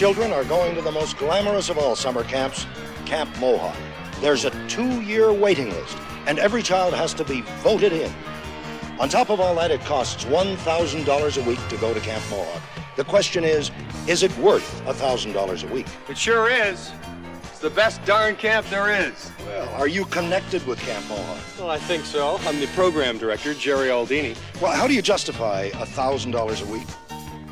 children are going to the most glamorous of all summer camps, Camp Mohawk. There's a 2-year waiting list, and every child has to be voted in. On top of all that, it costs $1,000 a week to go to Camp Mohawk. The question is it worth $1,000 a week? It sure is. It's the best darn camp there is. Well, are you connected with Camp Mohawk? Well, I think so. I'm the program director, Jerry Aldini. Well, how do you justify $1,000 a week?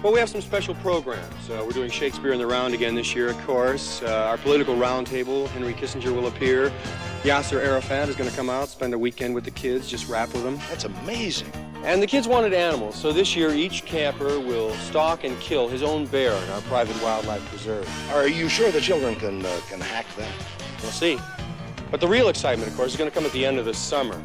Well, we have some special programs. We're doing Shakespeare in the Round again this year, of course. Our political roundtable, Henry Kissinger will appear. Yasser Arafat is going to come out, spend a weekend with the kids, just rap with them. That's amazing. And the kids wanted animals, so this year each camper will stalk and kill his own bear in our private wildlife preserve. Are you sure the children can hack that? We'll see. But the real excitement, of course, is going to come at the end of the summer.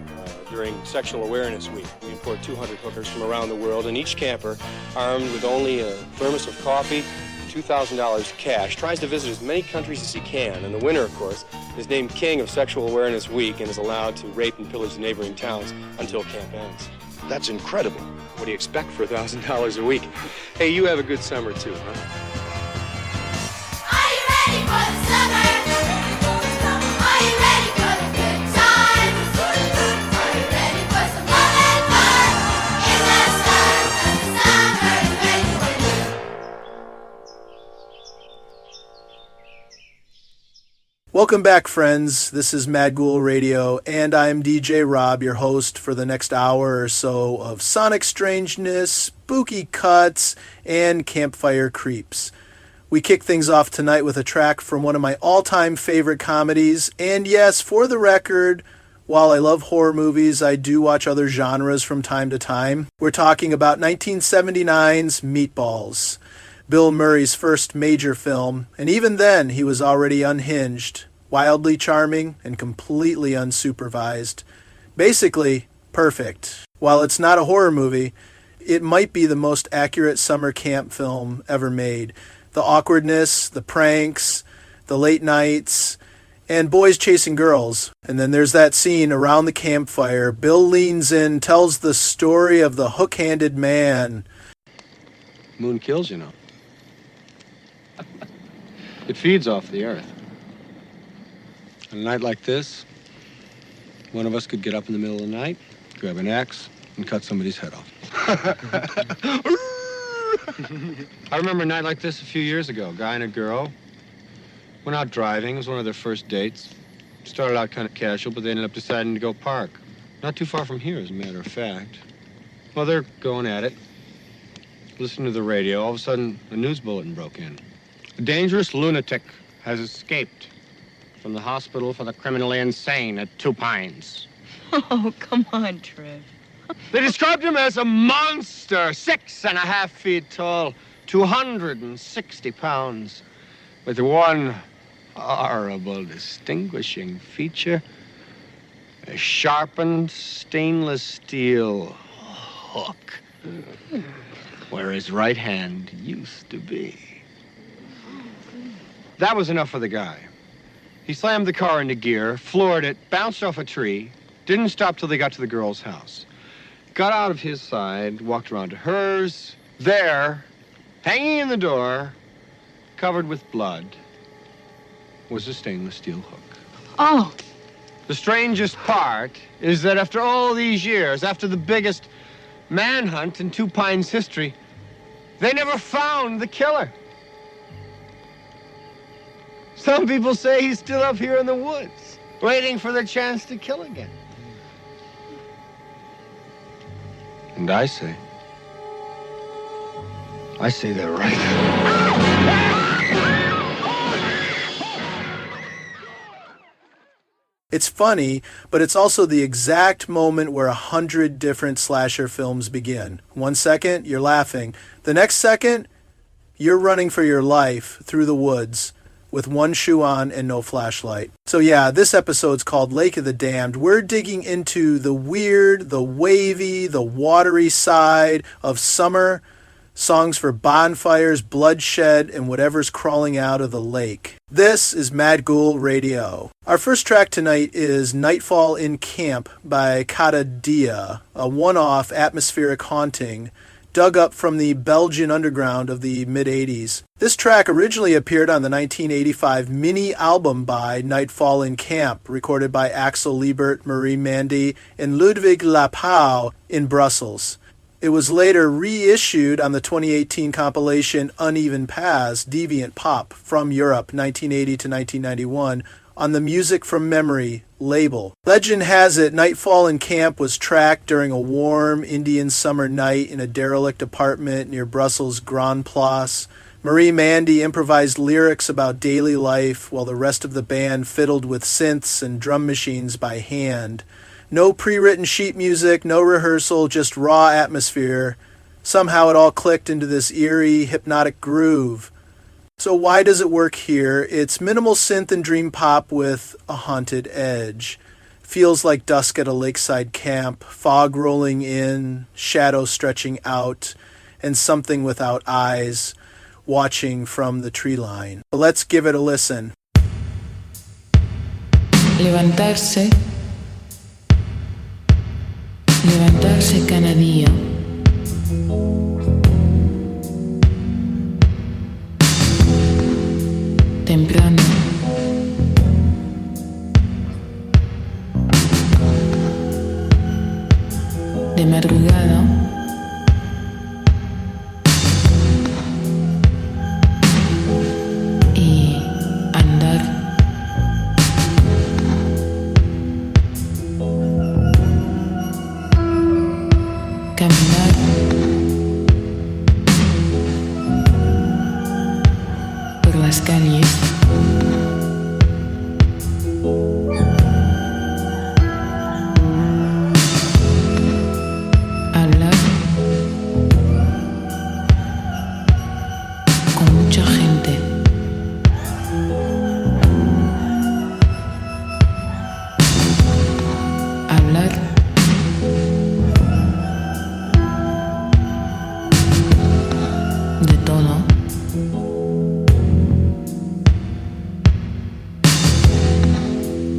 During Sexual Awareness Week, we import 200 hookers from around the world, and each camper, armed with only a thermos of coffee and $2,000 cash, tries to visit as many countries as he can. And the winner, of course, is named King of Sexual Awareness Week and is allowed to rape and pillage the neighboring towns until camp ends. That's incredible. What do you expect for $1,000 a week? Hey, you have a good summer, too, huh? Are you ready for the summer? Are you ready for the good times? Are you ready for some love and fun? In the sun, 'cause the summer is ready for you. Welcome back, friends. This is Mad Ghoul Radio, and I'm DJ Rob, your host for the next hour or so of sonic strangeness, spooky cuts, and campfire creeps. We kick things off tonight with a track from one of my all-time favorite comedies, and yes, for the record, while I love horror movies, I do watch other genres from time to time. We're talking about 1979's Meatballs, Bill Murray's first major film, and even then he was already unhinged, wildly charming, and completely unsupervised. Basically, perfect. While it's not a horror movie, it might be the most accurate summer camp film ever made. The awkwardness, the pranks, the late nights, and boys chasing girls. And then there's that scene around the campfire. Bill leans in, tells the story of the hook-handed man. Moon kills, you know. It feeds off the earth. On a night like this, one of us could get up in the middle of the night, grab an axe, and cut somebody's head off. I remember a night like this a few years ago. A guy and a girl went out driving. It was one of their first dates. Started out kind of casual, but they ended up deciding to go park. Not too far from here, as a matter of fact. Well, they're going at it, listening to the radio. All of a sudden, a news bulletin broke in. A dangerous lunatic has escaped from the hospital for the criminally insane at Two Pines. Oh, come on, Trev. They described him as a monster, 6.5 feet tall, 260 pounds, with one horrible distinguishing feature, a sharpened stainless steel hook where his right hand used to be. That was enough for the guy. He slammed the car into gear, floored it, bounced off a tree, didn't stop till they got to the girl's house. Got out of his side, walked around to hers. There, hanging in the door, covered with blood, was a stainless steel hook. Oh. The strangest part is that after all these years, after the biggest manhunt in Two Pines history, they never found the killer. Some people say he's still up here in the woods, waiting for the chance to kill again. And I say they're right. It's funny, but it's also the exact moment where 100 different slasher films begin. 1 second, you're laughing. The next second, you're running for your life through the woods with one shoe on and no flashlight. So yeah, this episode's called Lake of the Damned. We're digging into the weird, the wavy, the watery side of summer, songs for bonfires, bloodshed, and whatever's crawling out of the lake. This is Mad Ghoul Radio. Our first track tonight is Nightfall in Camp by Kata Dia, a one-off atmospheric haunting dug up from the Belgian underground of the mid-'80s. This track originally appeared on the 1985 mini-album by Nightfall in Camp, recorded by Axel Liebert, Marie Mandy, and Ludwig Lapau in Brussels. It was later reissued on the 2018 compilation Uneven Paths, Deviant Pop from Europe, 1980 to 1991, on the Music from Memory label. Legend has it Nightfall in Camp was tracked during a warm Indian summer night in a derelict apartment near Brussels' Grand Place. Marie Mandy improvised lyrics about daily life while the rest of the band fiddled with synths and drum machines by hand. No pre-written sheet music, no rehearsal, just raw atmosphere. Somehow it all clicked into this eerie, hypnotic groove. So why does it work here? It's minimal synth and dream pop with a haunted edge. Feels like dusk at a lakeside camp, fog rolling in, shadow stretching out, and something without eyes watching from the tree line. But let's give it a listen. Levantarse cada día. Temprano. De madrugada. Y andar. Caminar. Por las calles. Hablar con mucha gente. Hablar de todo.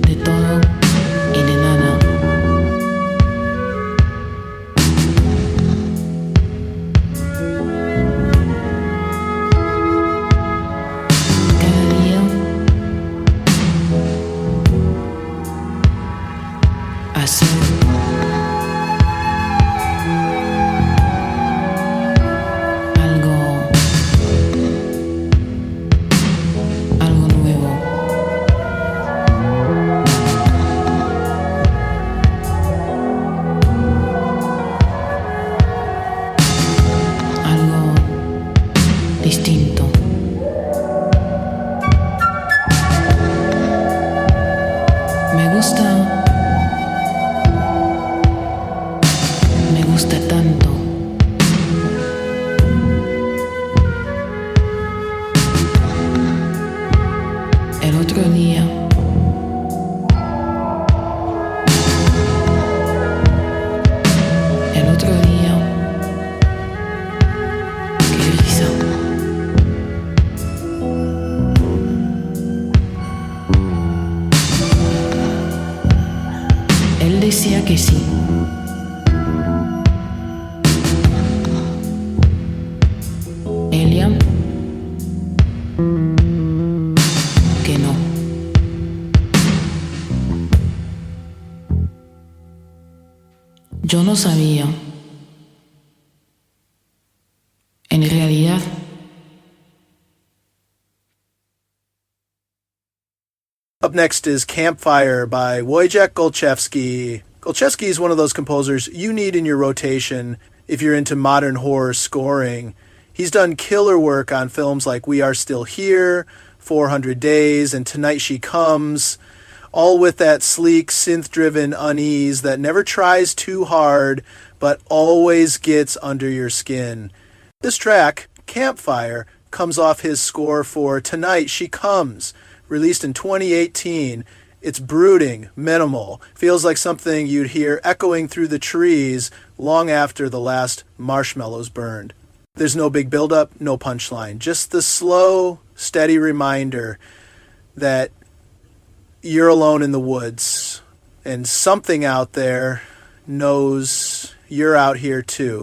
De todo y de nada. Cada día hacer algo nuevo. Algo distinto. Me gusta tanto. El otro día qué risa. Él decía que sí. Elia que no. Yo no sabía. En realidad, Up next is Campfire by Wojciech Golczewski. Golczewski is one of those composers you need in your rotation if you're into modern horror scoring. He's done killer work on films like We Are Still Here, 400 Days, and Tonight She Comes, all with that sleek, synth-driven unease that never tries too hard, but always gets under your skin. This track, Campfire, comes off his score for Tonight She Comes, released in 2018. It's brooding, minimal, feels like something you'd hear echoing through the trees long after the last marshmallows burned. There's no big build-up, no punchline, just the slow, steady reminder that you're alone in the woods and something out there knows you're out here too.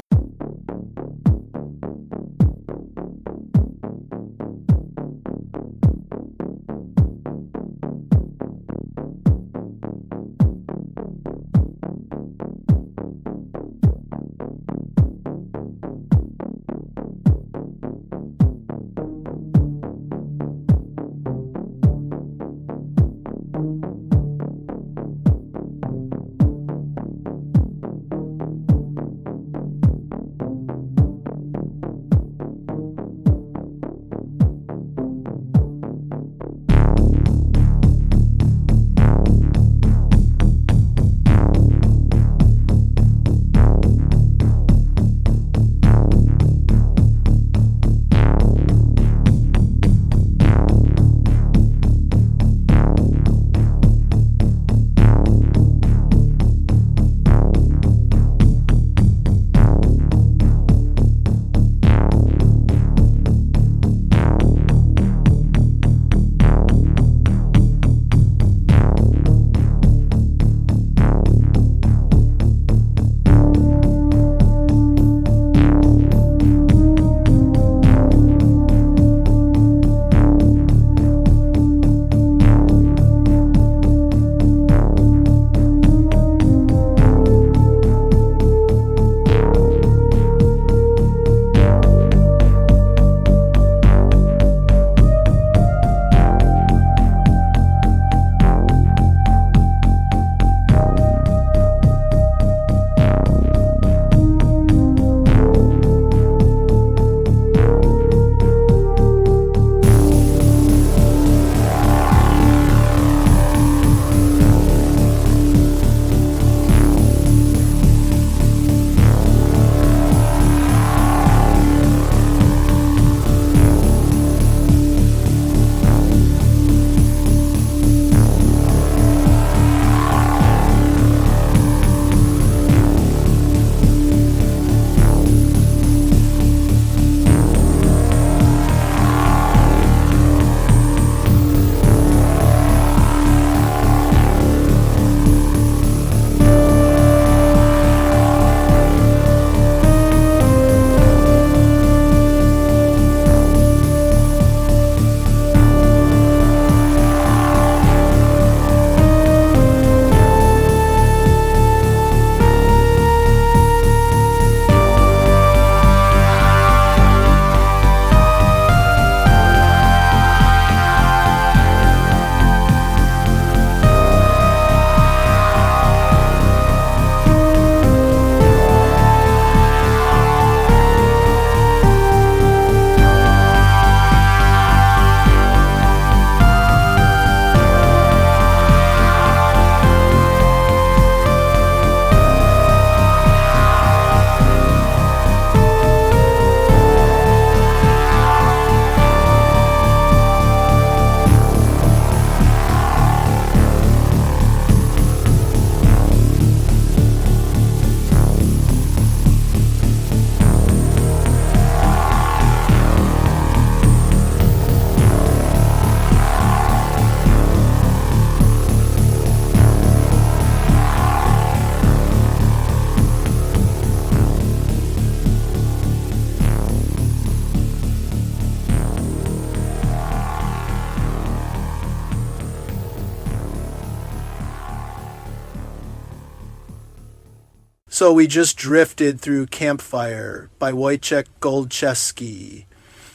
So we just drifted through Campfire by Wojciech Goldczewski.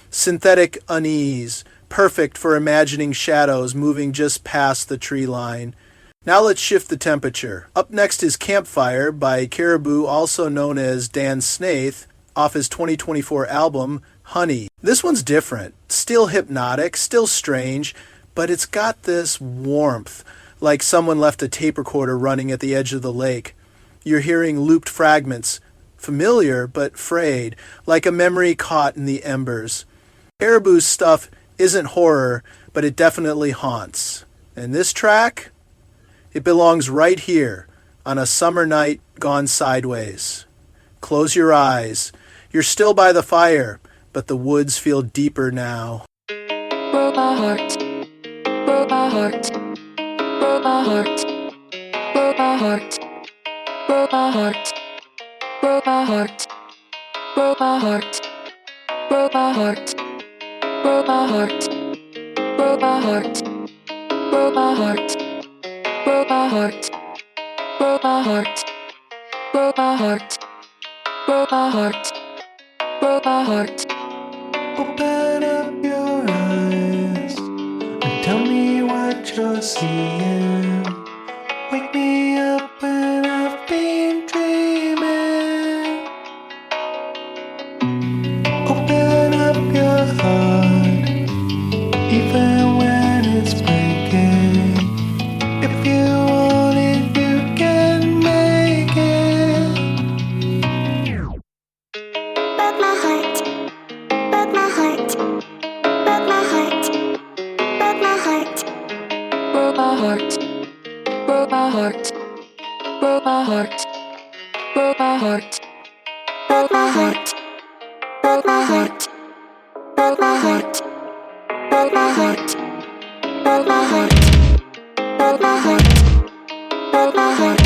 Synthetic unease, perfect for imagining shadows moving just past the tree line. Now let's shift the temperature. Up next is Campfire by Caribou, also known as Dan Snaith, off his 2024 album, Honey. This one's different. Still hypnotic, still strange, but it's got this warmth, like someone left a tape recorder running at the edge of the lake. You're hearing looped fragments, familiar but frayed, like a memory caught in the embers. Caribou's stuff isn't horror, but it definitely haunts. And this track? It belongs right here on a summer night gone sideways. Close your eyes. You're still by the fire, but the woods feel deeper now. Broke my heart. Broke my heart. Broke my heart. Broke my heart. Broke my heart. Broke my heart. Broke my heart. Broke my heart. Broke my heart. Broke my heart. Broke my heart. Broke my heart. Broke my heart. Broke my heart. Broke my heart. Broke my heart. Open up your eyes and tell me what you're seeing. Wake me up when I've been dreaming. Open up your heart, even when it's breaking. If you want it, you can make it. Broke my heart. Broke my heart. Broke my heart. Broke my heart. Broke my heart. Broke my heart. Broke my heart. Broke my heart. Broke my heart. Broke my heart. Broke my heart. Broke my heart. Broke my heart. Broke my heart. Broke my heart.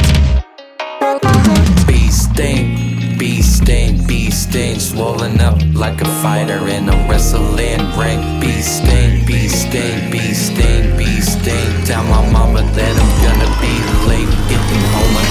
Broke my heart. Bee sting, bee sting, bee sting, swollen up like a fighter in a wrestling ring. Bee sting, bee sting, bee sting, bee sting. Tell my mama that I'm gonna be late getting home again.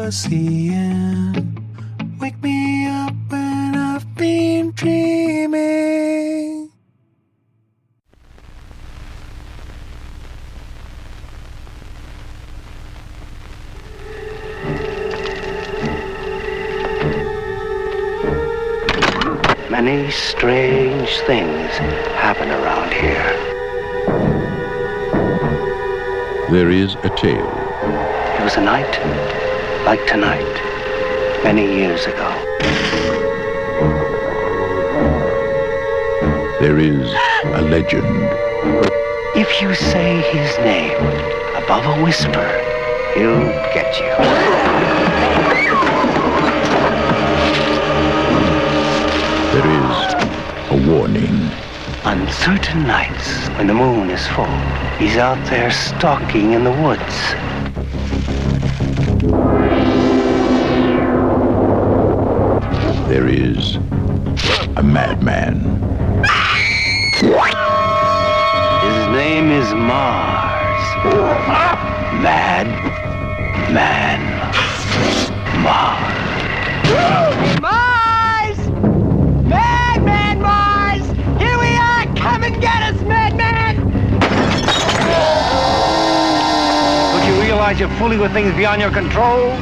Seeing. Wake me up when I've been dreaming. Many strange things happen around here. There is a tale. It was a night like tonight, many years ago. There is a legend. If you say his name above a whisper, he'll get you. There is a warning. On certain nights, when the moon is full, he's out there stalking in the woods. There is a madman. His name is Mars. Madman. Mars. Mars! Madman Mars! Here we are! Come and get us, Madman! Don't you realize you're fooling with things beyond your control?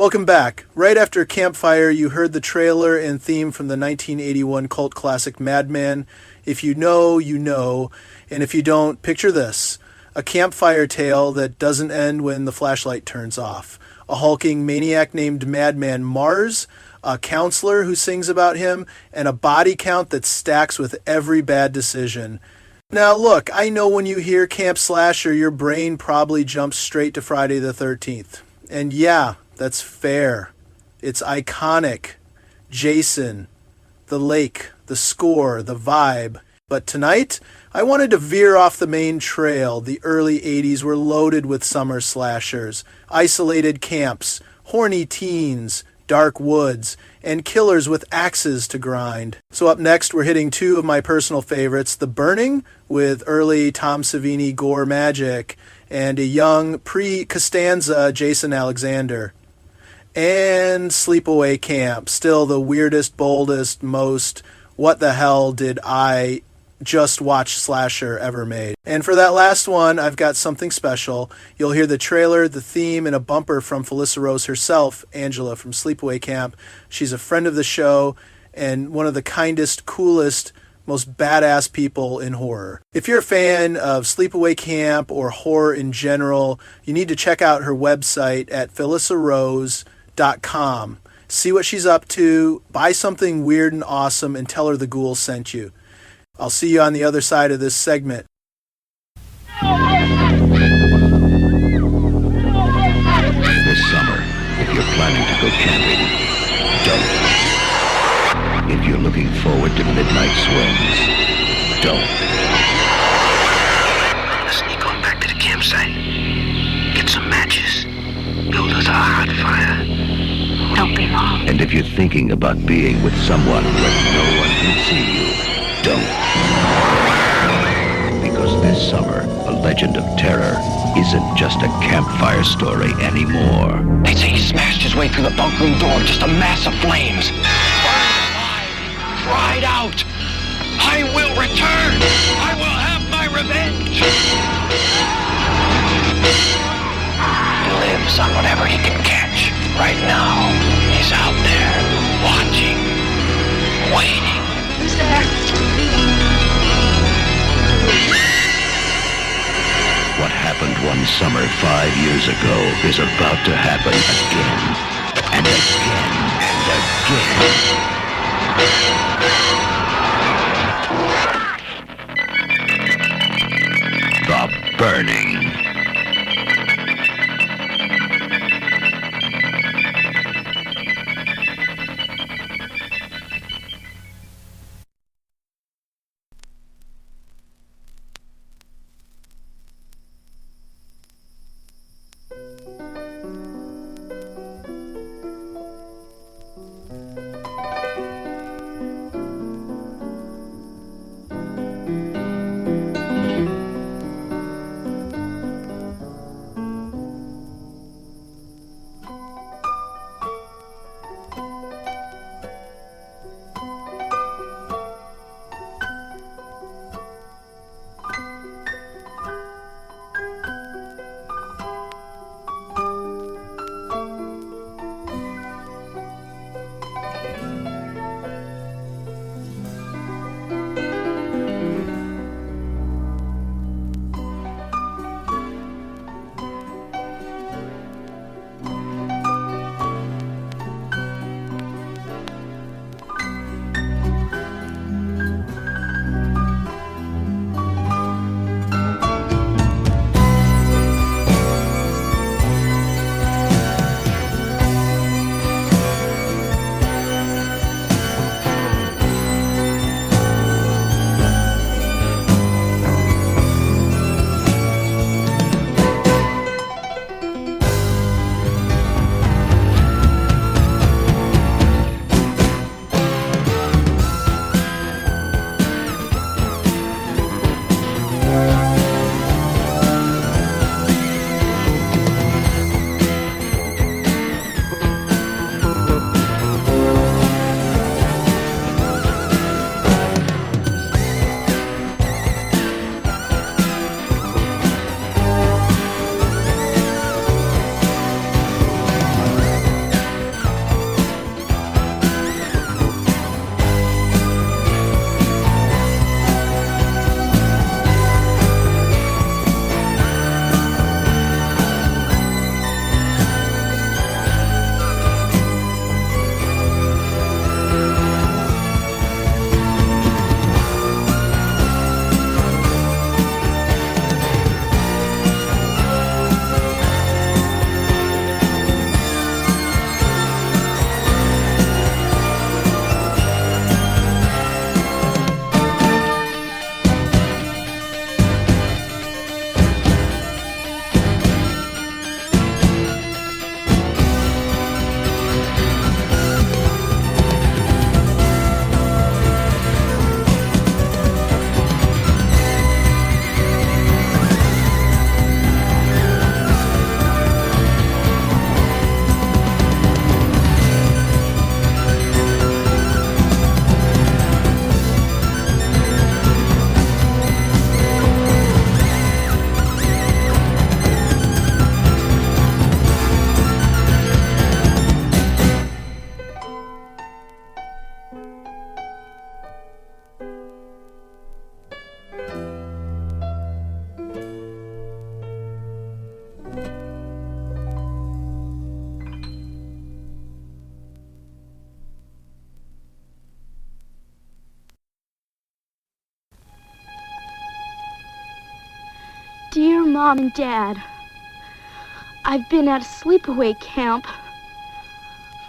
Welcome back. Right after Campfire, you heard the trailer and theme from the 1981 cult classic Madman. If you know, you know. And if you don't, picture this. A campfire tale that doesn't end when the flashlight turns off. A hulking maniac named Madman Mars, a counselor who sings about him, and a body count that stacks with every bad decision. Now look, I know when you hear Camp Slasher, your brain probably jumps straight to Friday the 13th. And yeah, that's fair. It's iconic. Jason, the lake, the score, the vibe. But tonight, I wanted to veer off the main trail. The early 80s were loaded with summer slashers, isolated camps, horny teens, dark woods, and killers with axes to grind. So up next, we're hitting two of my personal favorites, The Burning, with early Tom Savini gore magic, and a young pre-Costanza Jason Alexander. And Sleepaway Camp, still the weirdest, boldest, most what the hell did I just watch slasher ever made. And for that last one, I've got something special. You'll hear the trailer, the theme, and a bumper from Felissa Rose herself, Angela from Sleepaway Camp. She's a friend of the show and one of the kindest, coolest, most badass people in horror. If you're a fan of Sleepaway Camp or horror in general, you need to check out her website at FelissaRose.com. See what she's up to, buy something weird and awesome, and tell her the ghoul sent you. I'll see you on the other side of this segment. This summer, if you're planning to go camping, don't. If you're looking forward to midnight swims, don't. Let's sneak on back to the campsite. Get some matches. Build us a hot fire. Don't be long. And if you're thinking about being with someone where no one can see you, don't. Because this summer, A Legend of Terror isn't just a campfire story anymore. They say he smashed his way through the bunk room door, just a mass of flames. Burned alive, cried out, I will return! I will have my revenge! He lives on whatever he can catch. Right now, he's out there, watching, waiting. Who's there? What happened one summer 5 years ago is about to happen again, and again, and again. The Burning. Mom and Dad, I've been at a sleepaway camp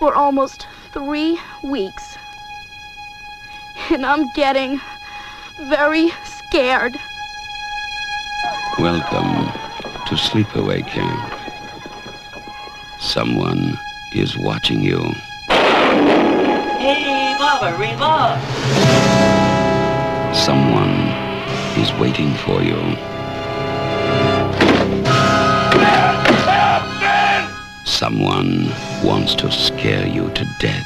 for almost 3 weeks. And I'm getting very scared. Welcome to Sleepaway Camp. Someone is watching you. Hey, Baba, revolve! Someone is waiting for you. Someone wants to scare you to death.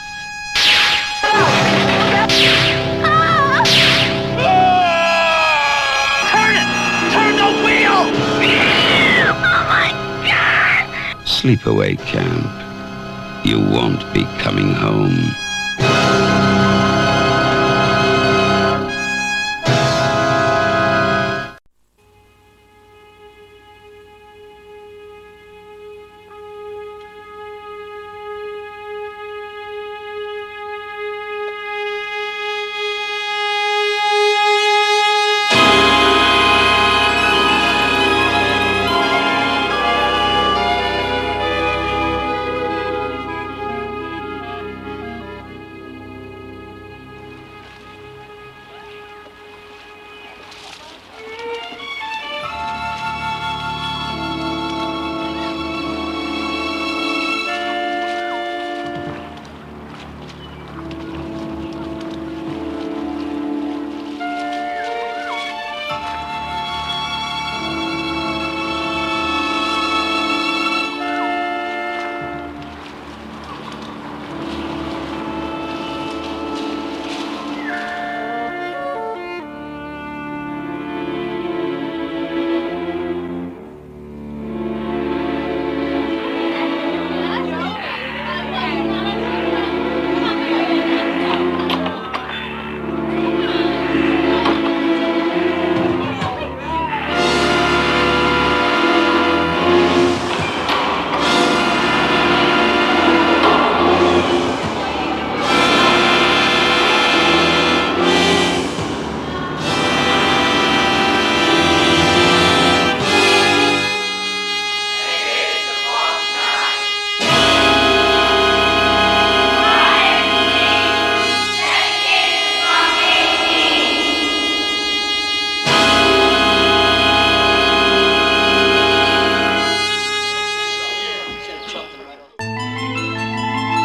Turn the wheel! Oh my God! Sleepaway Camp. You won't be coming home.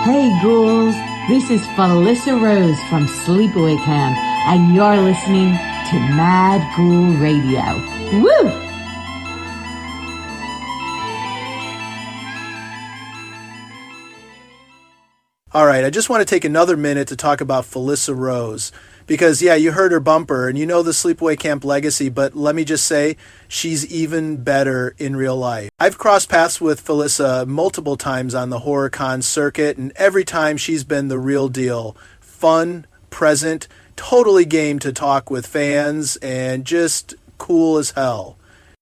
Hey ghouls, this is Felissa Rose from Sleepaway Camp, and you're listening to Mad Ghoul Radio. Woo! All right, I just want to take another minute to talk about Felissa Rose. Because, yeah, you heard her bumper, and you know the Sleepaway Camp legacy, but let me just say, she's even better in real life. I've crossed paths with Felissa multiple times on the horror con circuit, and every time she's been the real deal. Fun, present, totally game to talk with fans, and just cool as hell.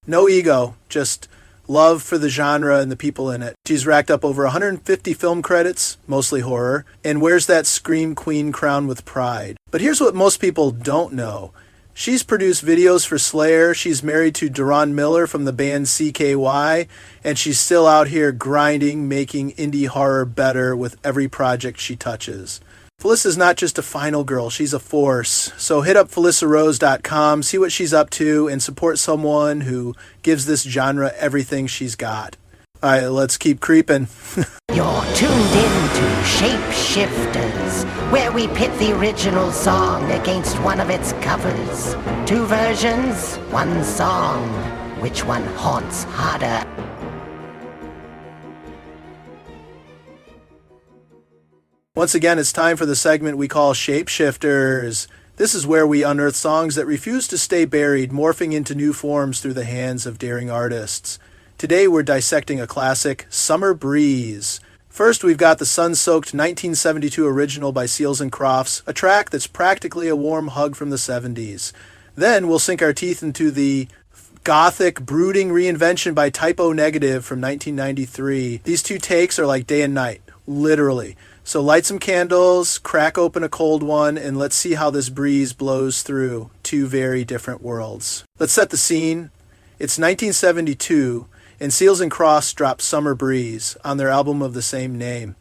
No ego, just love for the genre and the people in it. She's racked up over 150 film credits, mostly horror, and wears that Scream Queen crown with pride. But here's what most people don't know. She's produced videos for Slayer, she's married to Deron Miller from the band CKY, and she's still out here grinding, making indie horror better with every project she touches. Felissa's not just a final girl, she's a force. So hit up FelissaRose.com, see what she's up to, and support someone who gives this genre everything she's got. All right, let's keep creeping. You're tuned in to Shapeshifters, where we pit the original song against one of its covers. 2 versions, 1 song. Which one haunts harder? Once again, it's time for the segment we call Shapeshifters. This is where we unearth songs that refuse to stay buried, morphing into new forms through the hands of daring artists. Today we're dissecting a classic, Summer Breeze. First, we've got the sun-soaked 1972 original by Seals and Crofts, a track that's practically a warm hug from the 70s. Then we'll sink our teeth into the gothic brooding reinvention by Typo Negative from 1993. These 2 takes are like day and night, literally. So light some candles, crack open a cold one, and let's see how this breeze blows through 2 very different worlds. Let's set the scene. It's 1972, and Seals and Crofts dropped Summer Breeze on their album of the same name.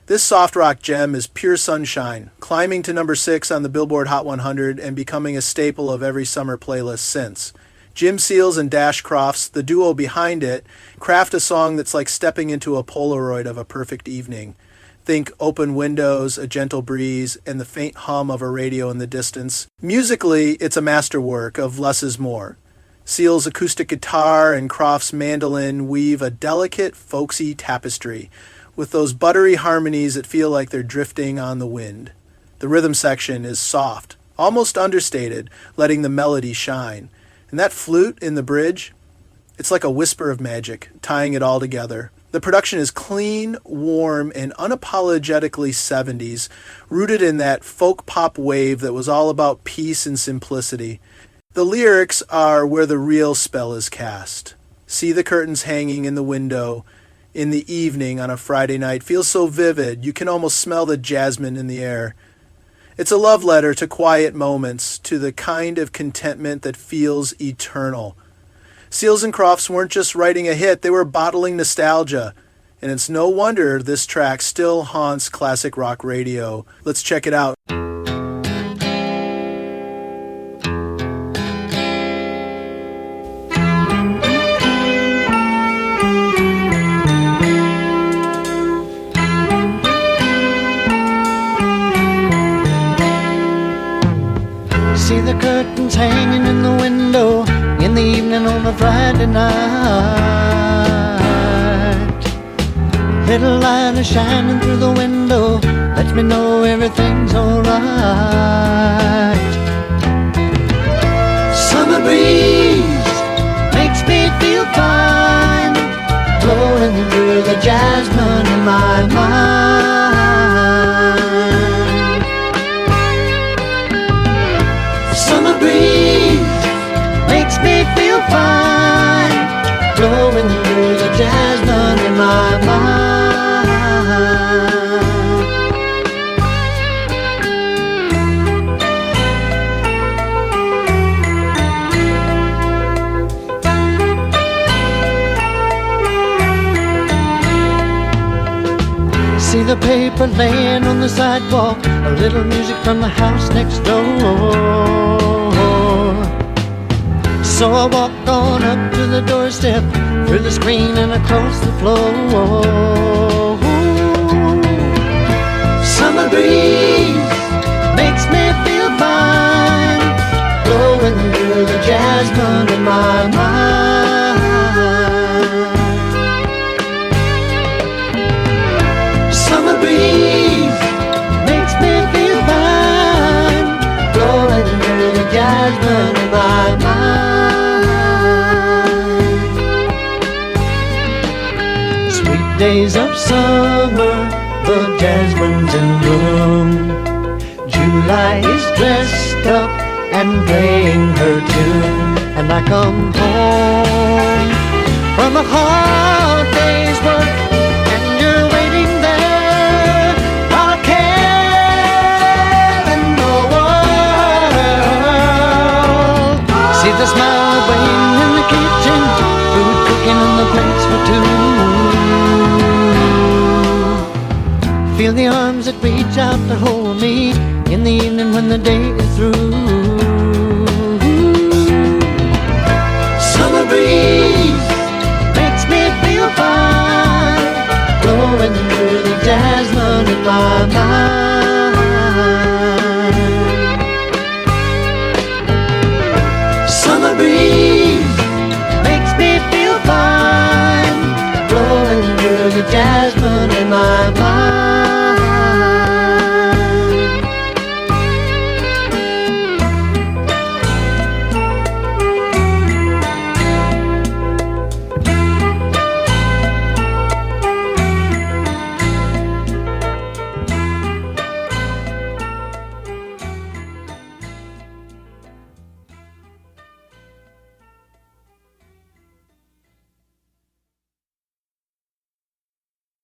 This soft rock gem is pure sunshine, climbing to number 6 on the Billboard Hot 100 and becoming a staple of every summer playlist since. Jim Seals and Dash Crofts, the duo behind it, craft a song that's like stepping into a Polaroid of a perfect evening. Think open windows, a gentle breeze, and the faint hum of a radio in the distance. Musically, it's a masterwork of less is more. Seals' acoustic guitar and Crofts' mandolin weave a delicate, folksy tapestry, with those buttery harmonies that feel like they're drifting on the wind. The rhythm section is soft, almost understated, letting the melody shine. And that flute in the bridge, it's like a whisper of magic, tying it all together. The production is clean, warm, and unapologetically 70s, rooted in that folk pop wave that was all about peace and simplicity. The lyrics are where the real spell is cast. See the curtains hanging in the window in the evening on a Friday night. Feels so vivid, you can almost smell the jasmine in the air. It's a love letter to quiet moments, to the kind of contentment that feels eternal. Seals and Crofts weren't just writing a hit, they were bottling nostalgia. And it's no wonder this track still haunts classic rock radio. Let's check it out. See the curtains hanging in the window in the evening on a Friday night. Little light is shining through the window, lets me know everything's alright. Summer breeze makes me feel fine, blowing through the jasmine in my mind. Summer breeze makes me feel fine, blowing through the jasmine in my mind. See the paper laying on the sidewalk, a little music from the house next door. So I walk on up to the doorstep, through the screen and across the floor. Summer breeze makes me feel fine, blowing through the jasmine in my mind. Summer breeze makes me feel fine, blowing through the jasmine in my mind. Days of summer, the jasmine's in bloom. July is dressed up and playing her tune. And I come home from a hard day's work, and you're waiting there, not a care in the world. See the smile waiting in the kitchen, food cooking on the plates for two. Feel the arms that reach out to hold me in the evening when the day is through. Summer breeze makes me feel fine, blowing through the jasmine in my mind. Summer breeze makes me feel fine, blowing through the jasmine in my mind.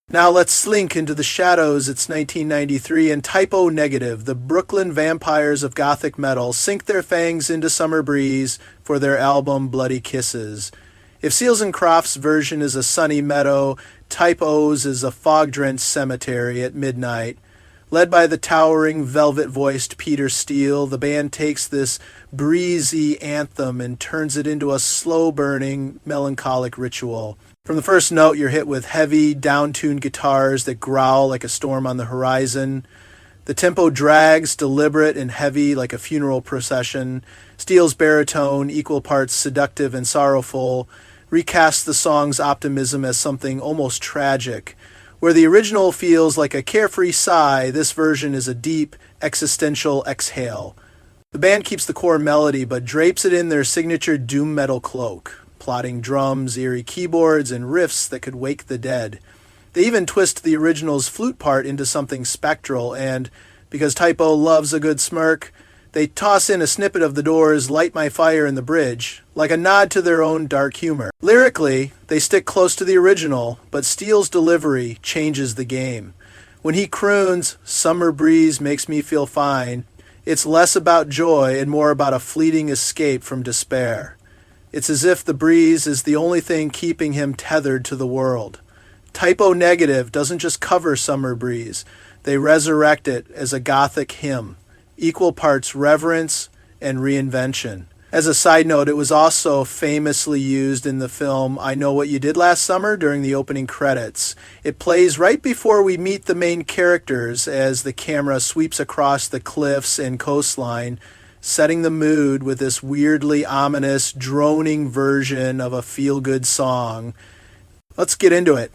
Now let's slink into the shadows. It's 1993, and Typo Negative, the Brooklyn vampires of gothic metal, sink their fangs into Summer Breeze for their album Bloody Kisses. If Seals and Crofts' version is a sunny meadow, Type O's is a fog-drenched cemetery at midnight. Led by the towering, velvet-voiced Peter Steele, the band takes this breezy anthem and turns it into a slow-burning, melancholic ritual. From the first note, you're hit with heavy, down-tuned guitars that growl like a storm on the horizon. The tempo drags, deliberate and heavy like a funeral procession. Steele's baritone, equal parts seductive and sorrowful, recasts the song's optimism as something almost tragic. Where the original feels like a carefree sigh, this version is a deep, existential exhale. The band keeps the core melody, but drapes it in their signature doom metal cloak, plotting drums, eerie keyboards, and riffs that could wake the dead. They even twist the original's flute part into something spectral, and, because Type O loves a good smirk, they toss in a snippet of the Doors' Light My Fire in the bridge, like a nod to their own dark humor. Lyrically, they stick close to the original, but Steele's delivery changes the game. When he croons, "Summer breeze makes me feel fine," it's less about joy and more about a fleeting escape from despair. It's as if the breeze is the only thing keeping him tethered to the world. Type O Negative doesn't just cover Summer Breeze, they resurrect it as a gothic hymn, equal parts reverence and reinvention. As a side note, it was also famously used in the film I Know What You Did Last Summer during the opening credits. It plays right before we meet the main characters as the camera sweeps across the cliffs and coastline, setting the mood with this weirdly ominous, droning version of a feel-good song. Let's get into it.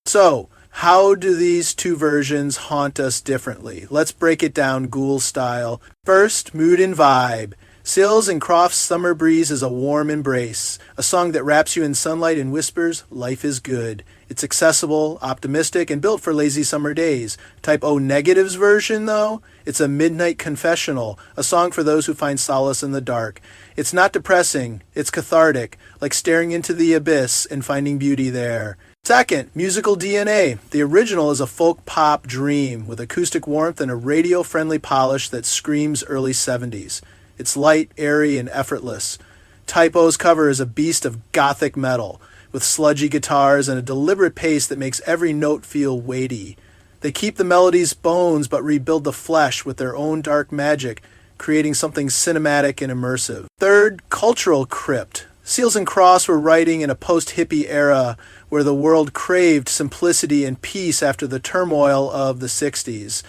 So, how do these two versions haunt us differently? Let's break it down Ghoul style. First, mood and vibe. Seals and Crofts' Summer Breeze is a warm embrace, a song that wraps you in sunlight and whispers, life is good. It's accessible, optimistic, and built for lazy summer days. Type O Negative's version, though, it's a midnight confessional, a song for those who find solace in the dark. It's not depressing, it's cathartic, like staring into the abyss and finding beauty there. Second, musical DNA. The original is a folk pop dream with acoustic warmth and a radio-friendly polish that screams early 70s. It's light, airy, and effortless. Type O's cover is a beast of gothic metal, with sludgy guitars and a deliberate pace that makes every note feel weighty. They keep the melody's bones but rebuild the flesh with their own dark magic, creating something cinematic and immersive. Third, cultural crypt. Seals and Crofts were writing in a post-hippie era where the world craved simplicity and peace after the turmoil of the 60s.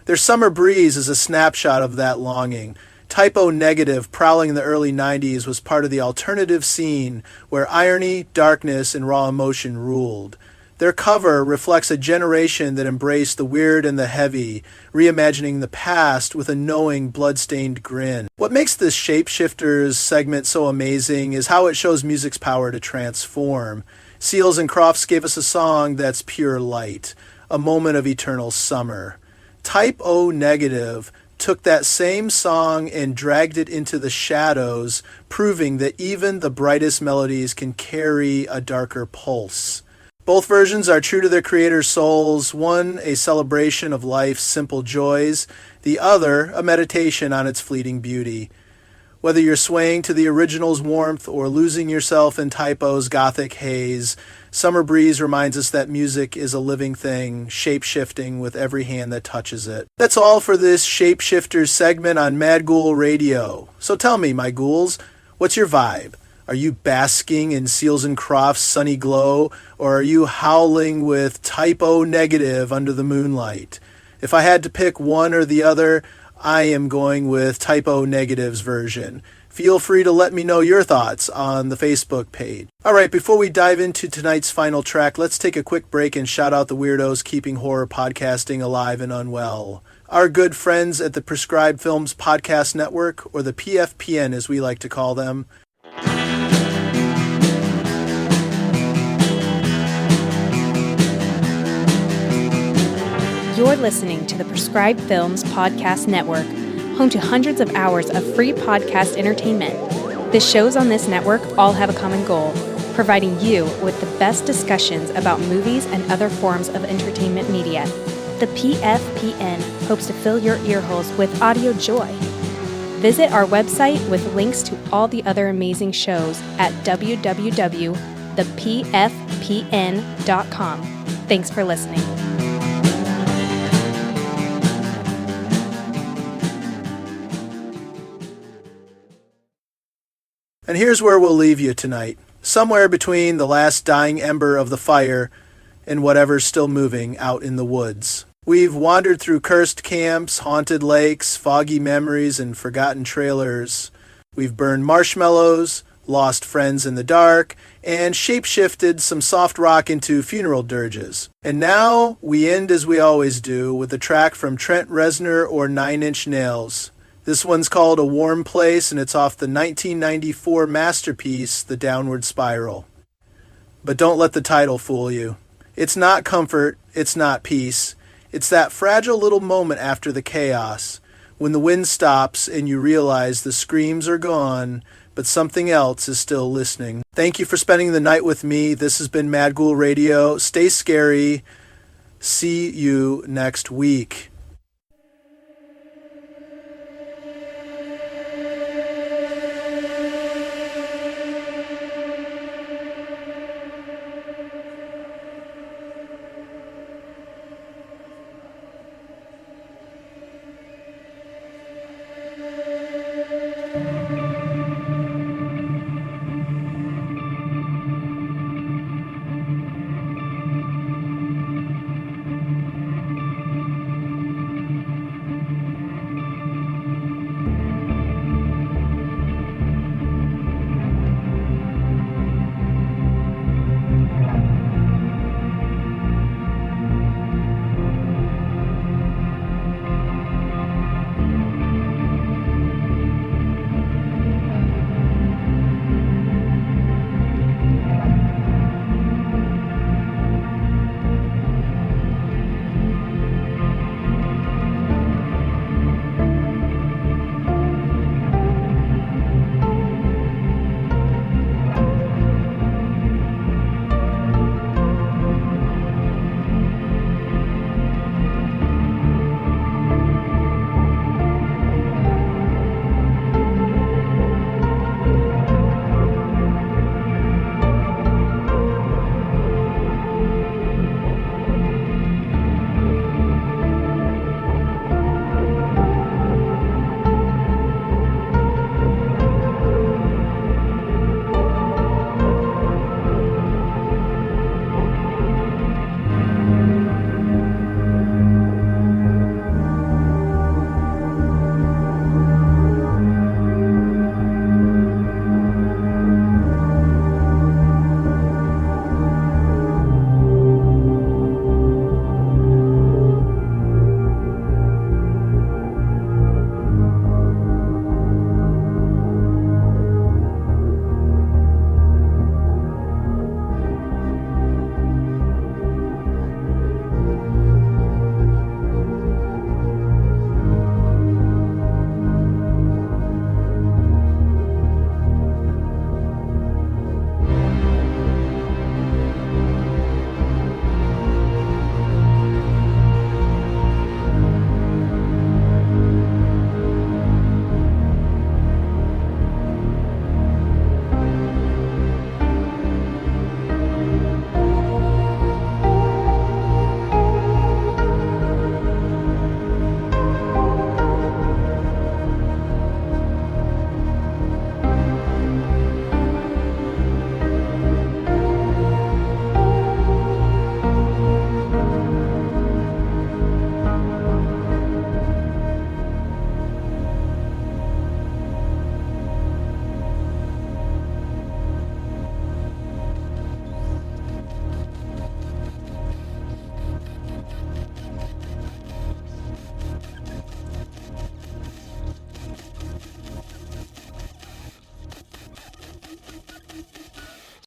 Their Summer Breeze is a snapshot of that longing. Type O Negative, prowling in the early 90s, was part of the alternative scene where irony, darkness, and raw emotion ruled. Their cover reflects a generation that embraced the weird and the heavy, reimagining the past with a knowing, blood-stained grin. What makes this Shapeshifters segment so amazing is how it shows music's power to transform. Seals and Crofts gave us a song that's pure light, a moment of eternal summer. Type O Negative took that same song and dragged it into the shadows, proving that even the brightest melodies can carry a darker pulse. Both versions are true to their creators' souls, one a celebration of life's simple joys, the other a meditation on its fleeting beauty. Whether you're swaying to the original's warmth or losing yourself in Type O's gothic haze, Summer Breeze reminds us that music is a living thing, shape-shifting with every hand that touches it. That's all for this Shapeshifters segment on Mad Ghoul Radio. So tell me, my ghouls, what's your vibe? Are you basking in Seals and Crofts' sunny glow, or are you howling with Type O Negative under the moonlight? If I had to pick one or the other, I am going with Type O Negative's version. Feel free to let me know your thoughts on the Facebook page. All right, before we dive into tonight's final track, let's take a quick break and shout out the weirdos keeping horror podcasting alive and unwell. Our good friends at the Prescribed Films Podcast Network, or the PFPN as we like to call them. You're listening to the Prescribed Films Podcast Network, home to hundreds of hours of free podcast entertainment. The shows on this network all have a common goal, providing you with the best discussions about movies and other forms of entertainment media. The PFPN hopes to fill your earholes with audio joy. Visit our website with links to all the other amazing shows at www.thepfpn.com. Thanks for listening. And here's where we'll leave you tonight. Somewhere between the last dying ember of the fire and whatever's still moving out in the woods. We've wandered through cursed camps, haunted lakes, foggy memories, and forgotten trailers. We've burned marshmallows, lost friends in the dark, and shape-shifted some soft rock into funeral dirges. And now we end as we always do with a track from Trent Reznor or Nine Inch Nails. This one's called A Warm Place, and it's off the 1994 masterpiece, The Downward Spiral. But don't let the title fool you. It's not comfort, it's not peace. It's that fragile little moment after the chaos, when the wind stops and you realize the screams are gone, but something else is still listening. Thank you for spending the night with me. This has been Mad Ghoul Radio. Stay scary. See you next week.